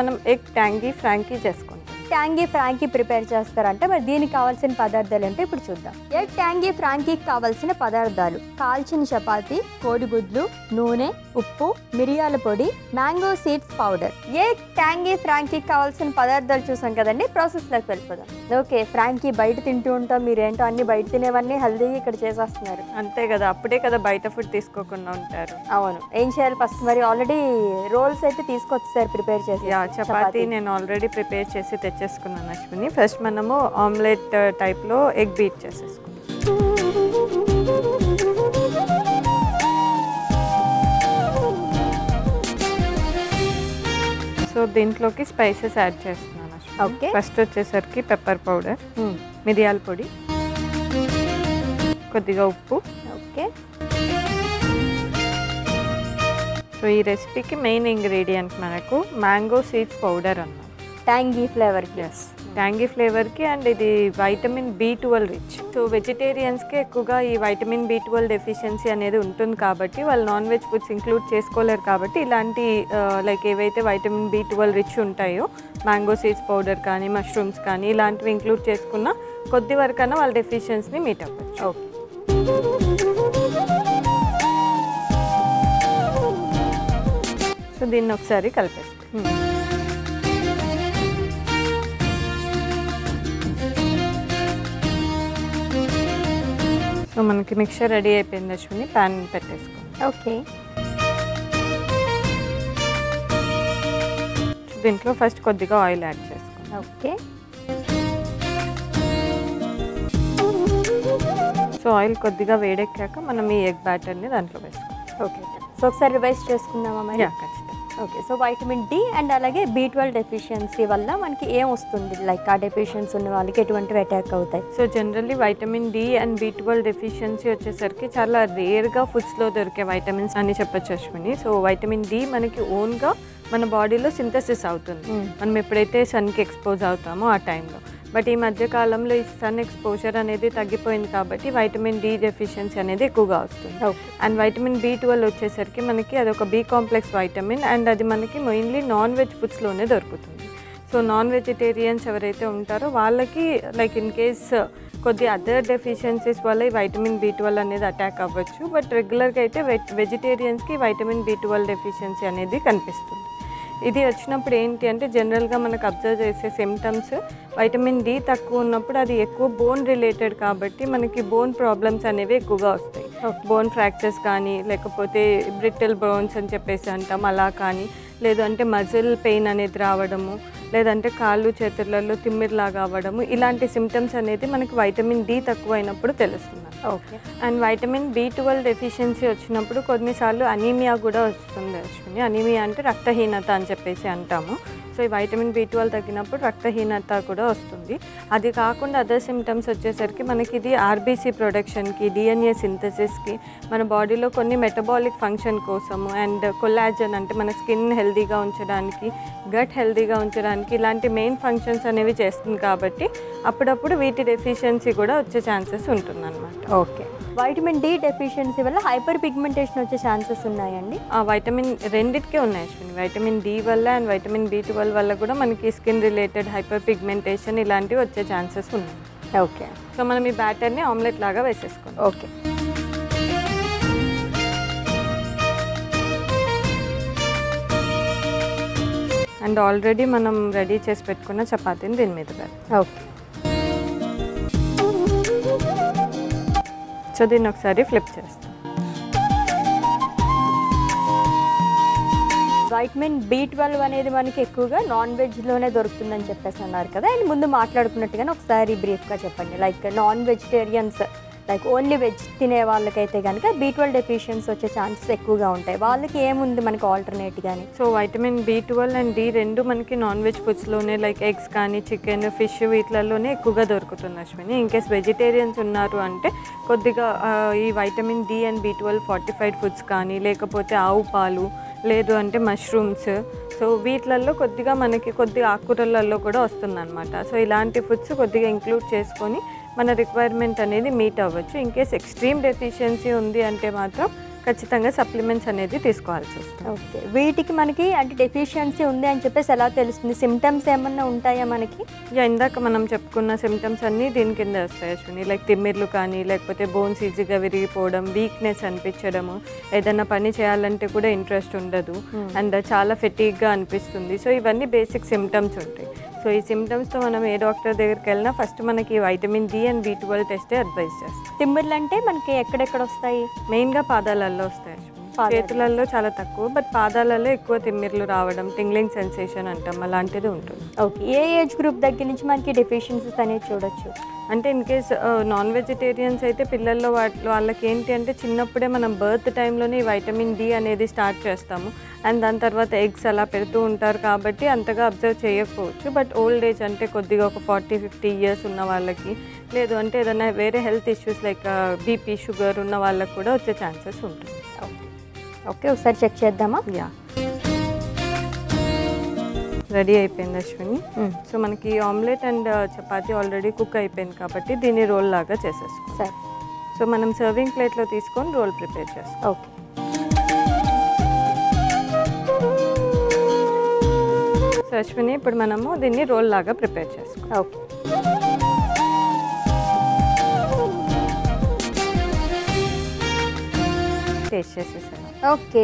మనం egg tangy Frankie చేసుకుంటాం. Tangy Frankie prepare చేస్తారంటే మరి దీనికి కావాల్సిన పదార్థాలు ఏంటో ఇప్పుడు చూద్దాం. ఎగ్ ట్యాంగీ ఫ్రాంకీకి కావాల్సిన పదార్థాలు: కాల్చిన చపాతీ, కోడిగుడ్లు, నూనె, ఉప్పు, మిరియాల పొడి, mango seeds powder. Egg tangy ఫ్రాంకీకి కావాల్సిన పదార్థాలు చూసాం కదండి, ప్రాసెస్లోకి వెళ్ళిపోదాం. ఓకే, ఫ్రాంకీ బయట తింటూ ఉంటాం, మీరేంటో అన్ని బయట తినేవన్నీ హెల్దీగా ఇక్కడ చేసేస్తున్నారు. అంతే కదా, అప్పుడే కదా బయట ఫుడ్ తీసుకోకుండా ఉంటారు. అవును, ఏం చేయాలి ఫస్ట్? మరి ఆల్రెడీ రోల్స్ అయితే తీసుకొచ్చేసారు ప్రిపేర్ చేసి. చపాతీ నేను ఆల్రెడీ ప్రిపేర్ చేసి తెచ్చేసుకున్నాను అశ్విని. ఫస్ట్ మనము ఆమ్లెట్ టైప్లో ఎగ్ బీట్ చేసేసుకున్నాం. సో దీంట్లోకి స్పైసెస్ యాడ్ చేస్తున్నాను అశ్విని. ఓకే, ఫస్ట్ వచ్చేసరికి పెప్పర్ పౌడర్, మిరియాల పొడి, కొద్దిగా ఉప్పు. ఓకే, సో ఈ రెసిపీకి మెయిన్ ఇంగ్రీడియంట్ మనకు మ్యాంగో సీడ్స్ పౌడర్ అన్నమాట. ట్యాంగీ ఫ్లేవర్కి. ఎస్, ట్యాంగీ ఫ్లేవర్కి. అండ్ ఇది వైటమిన్ B12 రిచ్. సో వెజిటేరియన్స్కి ఎక్కువగా ఈ వైటమిన్ B12 డెఫిషియన్సీ అనేది ఉంటుంది కాబట్టి వాళ్ళు నాన్ వెజ్ ఫుడ్స్ ఇంక్లూడ్ చేసుకోలేరు. కాబట్టి ఇలాంటి లైక్ ఏవైతే వైటమిన్ B12 రిచ్ ఉంటాయో మ్యాంగో సీడ్స్ పౌడర్ కానీ మష్రూమ్స్ కానీ ఇలాంటివి ఇంక్లూడ్ చేసుకున్న కొద్ది వరకన్నా వాళ్ళ డెఫిషియన్సీని మీట్ అవ్వచ్చు. ఓకే, సో దీన్ని ఒకసారి కలిపేస్తాం. సో మనకి మిక్చర్ రెడీ అయిపోయింది అశ్విని, ప్యాన్ పెట్టేసుకోండి. ఓకే, దీంట్లో ఫస్ట్ కొద్దిగా ఆయిల్ యాడ్ చేసుకోండి. ఓకే, సో ఆయిల్ కొద్దిగా వేడెక్కాక మనం ఈ ఎగ్ బ్యాటర్ని దాంట్లో వేసుకోండి. ఓకే. సో ఒకసారి రివైజ్ చేసుకుందామా మరి? ఖచ్చితంగా. Okay, so vitamin D and అలాగే B12 డెఫిషియన్సీ వల్ల మనకి ఏం వస్తుంది? లైక్ ఆ డెఫిషియన్సీ ఉన్న వాళ్ళకి ఎటువంటివి అటాక్ అవుతాయి? So generally vitamin D and B12 deficiency వచ్చేసరికి చాలా రేర్గా ఫుడ్స్లో దొరికే వైటమిన్స్ అని చెప్పొచ్చు అశ్విని. సో వైటమిన్ డి మనకి ఓన్గా మన బాడీలో సింథసిస్ అవుతుంది మనం ఎప్పుడైతే సన్కి ఎక్స్పోజ్ అవుతామో ఆ టైంలో. బట్ ఈ మధ్యకాలంలో ఈ సన్ ఎక్స్పోజర్ అనేది తగ్గిపోయింది కాబట్టి వైటమిన్ డి డెఫిషియన్సీ అనేది ఎక్కువగా వస్తుంది. అండ్ వైటమిన్ B12 వచ్చేసరికి మనకి అదొక B కాంప్లెక్స్ వైటమిన్ అండ్ అది మనకి మెయిన్లీ నాన్ వెజ్ ఫుడ్స్లోనే దొరుకుతుంది. సో నాన్ వెజిటేరియన్స్ ఎవరైతే ఉంటారో వాళ్ళకి లైక్ ఇన్ కేస్ కొద్ది అదర్ డెఫిషియన్సీస్ వల్ల ఈ వైటమిన్ B12 అనేది అటాక్ అవ్వచ్చు. బట్ రెగ్యులర్గా అయితే వెజిటేరియన్స్కి వైటమిన్ B12 డెఫిషియన్సీ అనేది కనిపిస్తుంది. ఇది వచ్చినప్పుడు ఏంటి అంటే జనరల్గా మనకు అబ్జర్వ్ చేసే సిమ్టమ్స్ వైటమిన్ డి తక్కువ ఉన్నప్పుడు అది ఎక్కువ బోన్ రిలేటెడ్ కాబట్టి మనకి బోన్ ప్రాబ్లమ్స్ అనేవి ఎక్కువగా వస్తాయి. బోన్ ఫ్రాక్చర్స్ కానీ లేకపోతే బ్రిటిల్ బోన్స్ అని చెప్పేసి అంటాం అలా కానీ, లేదు అంటే మజిల్ పెయిన్ అనేది రావడము, లేదంటే కాళ్ళు చేతులలో తిమ్మిరిలాగా అవ్వడము, ఇలాంటి సిమ్టమ్స్ అనేది మనకి వైటమిన్ డి తక్కువ అయినప్పుడు తెలుస్తుంది. Okay, and vitamin B12 deficiency వచ్చినప్పుడు కొన్నిసార్లు అనీమియా కూడా వస్తుంది అశ్విని. అనీమియా అంటే రక్తహీనత అని చెప్పేసి అంటాము. సో ఈ వైటమిన్ B12 తగ్గినప్పుడు రక్తహీనత కూడా వస్తుంది. అది కాకుండా అదర్ సిమ్టమ్స్ వచ్చేసరికి మనకి ఇది ఆర్బీసీ ప్రొడక్షన్కి, DNA సింథసిస్కి, మన బాడీలో కొన్ని మెటబాలిక్ ఫంక్షన్ కోసము అండ్ కొల్లాజన్ అంటే మన స్కిన్ హెల్తీగా ఉంచడానికి, గట్ హెల్తీగా ఉంచడానికి ఇలాంటి మెయిన్ ఫంక్షన్స్ అనేవి చేస్తుంది. కాబట్టి అప్పుడప్పుడు వీటి డెఫిషియన్సీ కూడా వచ్చే ఛాన్సెస్ ఉంటుందన్నమాట. ఓకే, వైటమిన్ డి డెఫిషియన్సీ వల్ల హైపర్ పిగ్మెంటేషన్ వచ్చే ఛాన్సెస్ ఉన్నాయండి? వైటమిన్ రెండిటికే ఉన్నాయి అశ్విని. వైటమిన్ డి వల్ల అండ్ వైటమిన్ B12 వల్ల కూడా మనకి స్కిన్ రిలేటెడ్ హైపర్ పిగ్మెంటేషన్ ఇలాంటివి వచ్చే ఛాన్సెస్ ఉన్నాయి. ఓకే, సో మనం ఈ బ్యాటర్ని ఆమ్లెట్ లాగా వేసేసుకోండి. ఓకే, అండ్ ఆల్రెడీ మనం రెడీ చేసి పెట్టుకున్న చపాతీని దీని మీద పెడతాం. ఓకే, సో దీన్ని ఒకసారి ఫ్లిప్ చేస్తాం. వైటమిన్ B12 అనేది మనకి ఎక్కువగా నాన్ వెజ్లోనే దొరుకుతుందని చెప్పేసి అన్నారు కదా. అండ్ ముందు మాట్లాడుకున్నట్టుగానే ఒకసారి బ్రీఫ్గా చెప్పండి. Like non vegetarians like only veg తినే వాళ్ళకైతే కనుక B12 డెఫిషియన్సీ వచ్చే ఛాన్సెస్ ఎక్కువగా ఉంటాయి. వాళ్ళకి ఏముంది మనకి ఆల్టర్నేట్ కానీ? So vitamin B12 and D రెండు మనకి నాన్ వెజ్ ఫుడ్స్లోనే లైక్ ఎగ్స్ కానీ చికెన్, ఫిష్ వీటిలలోనే ఎక్కువగా దొరుకుతుంది అశ్విని. ఇన్కేస్ వెజిటేరియన్స్ ఉన్నారు అంటే కొద్దిగా ఈ vitamin D and B12 fortified foods కానీ లేకపోతే ఆవు పాలు, లేదు అంటే మష్రూమ్స్, సో వీటిలలో కొద్దిగా మనకి కొద్దిగా ఆకుకూరలలో కూడా వస్తుందన్నమాట. సో ఇలాంటి ఫుడ్స్ కొద్దిగా ఇంక్లూడ్ చేసుకొని మన రిక్వైర్మెంట్ అనేది మీట్ అవ్వచ్చు. ఇన్కేస్ ఎక్స్ట్రీమ్ డెఫిషియన్సీ ఉంది అంటే మాత్రం ఖచ్చితంగా సప్లిమెంట్స్ అనేది తీసుకోవాల్సి వస్తుంది. ఓకే, వీటికి మనకి అంటే డెఫిషియన్సీ ఉంది అని చెప్పేసి ఎలా తెలుస్తుంది? సిమ్టమ్స్ ఏమన్నా ఉంటాయా మనకి? ఇందాక మనం చెప్పుకున్న సిమ్టమ్స్ అన్నీ దీని కింద వస్తాయి అశ్విని. లైక్ తిమ్మిర్లు కానీ, లేకపోతే బోన్స్ ఈజీగా విరిగిపోవడం, వీక్నెస్ అనిపించడము, ఏదైనా పని చేయాలంటే కూడా ఇంట్రెస్ట్ ఉండదు, అండ్ చాలా ఫెటీగ్గా అనిపిస్తుంది. సో ఇవన్నీ బేసిక్ సిమ్టమ్స్ ఉంటాయి. సో ఈ సిమ్టమ్స్తో మనం ఏ డాక్టర్ దగ్గరికి వెళ్ళినా ఫస్ట్ మనకి వైటమిన్ డి అండ్ B12 టెస్టే అడ్వైస్ చేస్తాం. తిమ్మిర్లు అంటే మనకి ఎక్కడెక్కడ వస్తాయి? మెయిన్గా పాదాలలో వస్తాయి, చేతులలో చాలా తక్కువ, బట్ పాదాలలో ఎక్కువ తిమ్మిర్లు రావడం, టింగ్లింగ్ సెన్సేషన్ అంటాం, అలాంటిది ఉంటుంది. ఓకే, ఏ ఏజ్ గ్రూప్ దగ్గర నుంచి మనకి డెఫిషియన్సీస్ అనేది చూడొచ్చు? అంటే ఇన్ కేస్ నాన్ వెజిటేరియన్స్ అయితే పిల్లల్లో వాళ్ళకి ఏంటి అంటే చిన్నప్పుడే మనం బర్త్ టైంలోనే ఈ వైటమిన్ డి అనేది స్టార్ట్ చేస్తాము, అండ్ దాని తర్వాత ఎగ్స్ అలా పెడుతూ ఉంటారు కాబట్టి అంతగా అబ్జర్వ్ చేయకపోవచ్చు. బట్ ఓల్డ్ ఏజ్ అంటే కొద్దిగా ఒక 40-50 ఇయర్స్ ఉన్న వాళ్ళకి, లేదు అంటే ఏదైనా వేరే health issues like BP, sugar ఉన్న వాళ్ళకి కూడా వచ్చే ఛాన్సెస్ ఉంటుంది. ఓకే, ఒకసారి చెక్ చేద్దామా? యా, రెడీ అయిపోయింది అశ్విని. సో మనకి omelette and chapati already cook అయిపోయింది కాబట్టి దీన్ని రోల్ లాగా చేసేసుకో. సరే, సో మనం సర్వింగ్ ప్లేట్లో తీసుకొని రోల్ ప్రిపేర్ చేస్తాం. ఓకే. సో అశ్విని, ఇప్పుడు మనము దీన్ని రోల్ లాగా ప్రిపేర్ చేసుకో. ఓకే, టేస్ట్ చేసేసాను. ఓకే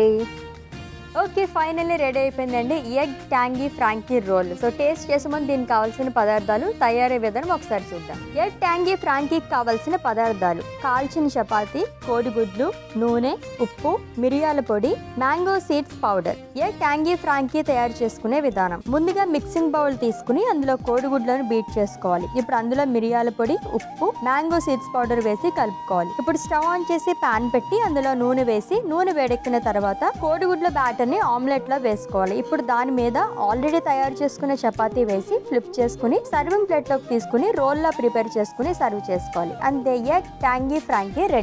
ఓకే, ఫైనల్లీ రెడీ అయిపోయిందండి egg tangy frankie roll. So taste చేసే ముందు దీనికి కావాల్సిన పదార్థాలు, తయారీ విధానం ఒకసారి చూద్దాం. ఎగ్ ట్యాంగీ ఫ్రాంకీకి కావాల్సిన పదార్థాలు: కాల్చిన చపాతీ, కోడిగుడ్లు, నూనె, ఉప్పు, మిరియాల పొడి, mango seeds powder. Egg tangy Frankie తయారు చేసుకునే విధానం: ముందుగా మిక్సింగ్ బౌల్ తీసుకుని అందులో కోడిగుడ్లను బీట్ చేసుకోవాలి. ఇప్పుడు అందులో మిరియాల పొడి, ఉప్పు, మ్యాంగో సీడ్స్ పౌడర్ వేసి కలుపుకోవాలి. ఇప్పుడు స్టవ్ ఆన్ చేసి పాన్ పెట్టి అందులో నూనె వేసి, నూనె వేడెక్కిన తర్వాత కోడిగుడ్ల బ్యాటర్ ఆమ్లెట్ లో వేసుకోవాలి. ఇప్పుడు దాని మీద ఆల్రెడీ తయారు చేసుకునే చపాతీ వేసి ఫ్లిప్ చేసుకుని సర్వింగ్ ప్లేట్ లోకి తీసుకుని రోల్ లా ప్రిపేర్ చేసుకుని సర్వ్ చేసుకోవాలి. అంతే, ఎగ్ ట్యాంగీ ఫ్రాంకీ రెడీ.